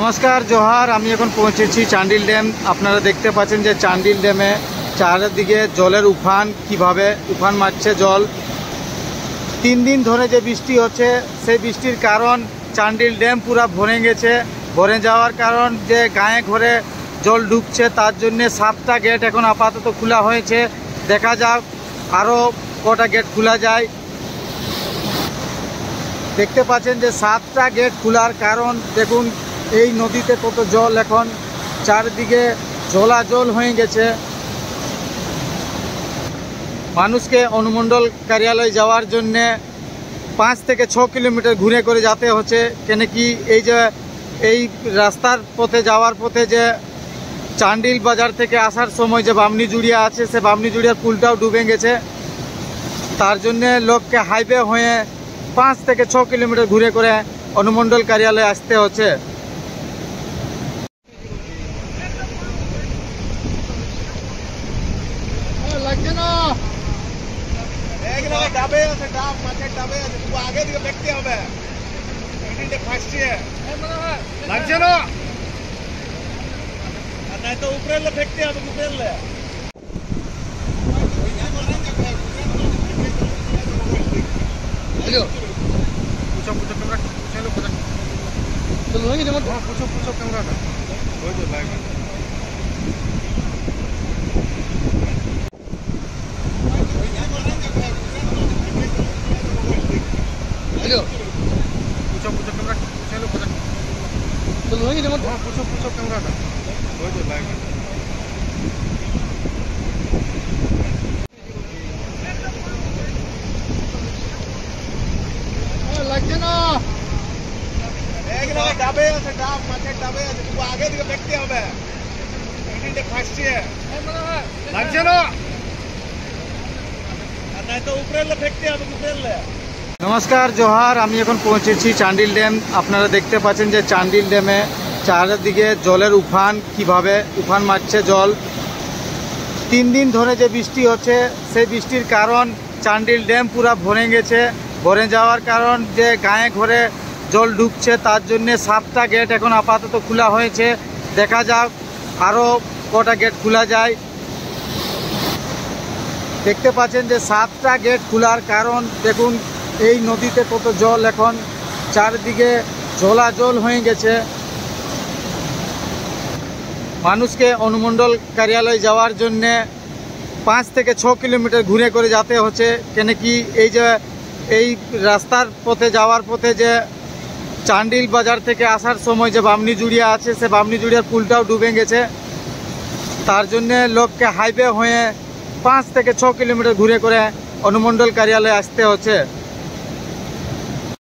নমস্কার জোহার। আমি এখন পৌঁছেছি চান্ডিল ড্যাম। আপনারা দেখতে পাচ্ছেন যে চান্ডিল ড্যামে চারিদিকে জলের কিভাবে উফান মারছে জল। 3 দিন ধরে যে বৃষ্টি হচ্ছে সেই বৃষ্টির কারণ চান্ডিল ড্যাম পুরো ভরে গেছে। ভরে যাওয়ার কারণ যে গায়ে ঘরে জল ঢুকছে, তার জন্য 7টা গেট এখন আপাতত খোলা হয়েছে। দেখা যাক আরও কটা গেট খোলা যায়। দেখতে পাচ্ছেন যে 7টা গেট খোলার কারণ দেখুন এই নদীতে কত জল, এখন চারিদিকে জলাজল হয়ে গেছে। মানুষকে অনুমণ্ডল কার্যালয় যাওয়ার জন্যে 5 থেকে 6 কিলোমিটার ঘুরে করে যেতে হচ্ছে। কেন কি এই যে এই রাস্তার পথে যাওয়ার পথে যে চান্ডিল বাজার থেকে আসার সময় যে বামনি জুড়িয়া আছে, সে বামনি জুড়িয়ার পুলটাও ডুবে গেছে। তার জন্যে লোককে হাইওয়ে হয়ে 5 থেকে 6 কিলোমিটার ঘুরে করে অনুমণ্ডল কার্যালয়ে আসতে হচ্ছে। লাগছে না, ডাবে আছে, ডাব মাছের ডাবে আছে, তুমি আগে দিকে দেখতে হবে। ফাঁসছে লাগছে না, আর নাই তো উপরে দেখতে হবে। উপরে पूछो पूछो कैमरा चलो पूछो चलो नहीं जमा पूछो पूछो कैमरा का कोई तो लाइव हेलो पूछो पूछो कैमरा चलो पूछो चलो नहीं जमा पूछो पूछो कैमरा का कोई तो लाइव লাগছে না, ডাবে আছে, ডাব মাছের ডাবে আছে, তুমি আগে দিকে দেখতে হবে। ফাঁসছে লাগছে না, আর নাই তো উপরে দেখতে হবে। উপরে নমস্কার জোহার। আমি এখন পৌঁছেছি চান্ডিল ড্যাম। আপনারা দেখতে পাচ্ছেন যে চান্ডিল ড্যামে চারিদিকে জলের কিভাবে উফান মারছে জল। 3 দিন ধরে যে বৃষ্টি হচ্ছে সেই বৃষ্টির কারণ চান্ডিল ড্যাম পুরো ভরে গেছে। ভরে যাওয়ার কারণ যে গায়ে ঘরে জল ঢুকছে, তার জন্য 7টা গেট এখন আপাতত খোলা হয়েছে। দেখা যাক আরও কটা গেট খোলা যায়। দেখতে পাচ্ছেন যে 7টা গেট খোলার কারণ দেখুন এই নদীতে কত জল, এখন চারিদিকে জলাজল হয়ে গেছে। মানুষকে অনুমণ্ডল কার্যালয় যাওয়ার জন্যে 5 থেকে 6 কিলোমিটার ঘুরে করে যেতে হচ্ছে। কেন কি এই যে এই রাস্তার পথে যাওয়ার পথে যে চান্ডিল বাজার থেকে আসার সময় যে বামনি জুড়িয়া আছে, সে বামনি জুড়িয়ার পুলটাও ডুবে গেছে। তার জন্যে লোককে হাইওয়ে হয়ে 5 থেকে 6 কিলোমিটার ঘুরে করে অনুমণ্ডল কার্যালয়ে আসতে হচ্ছে।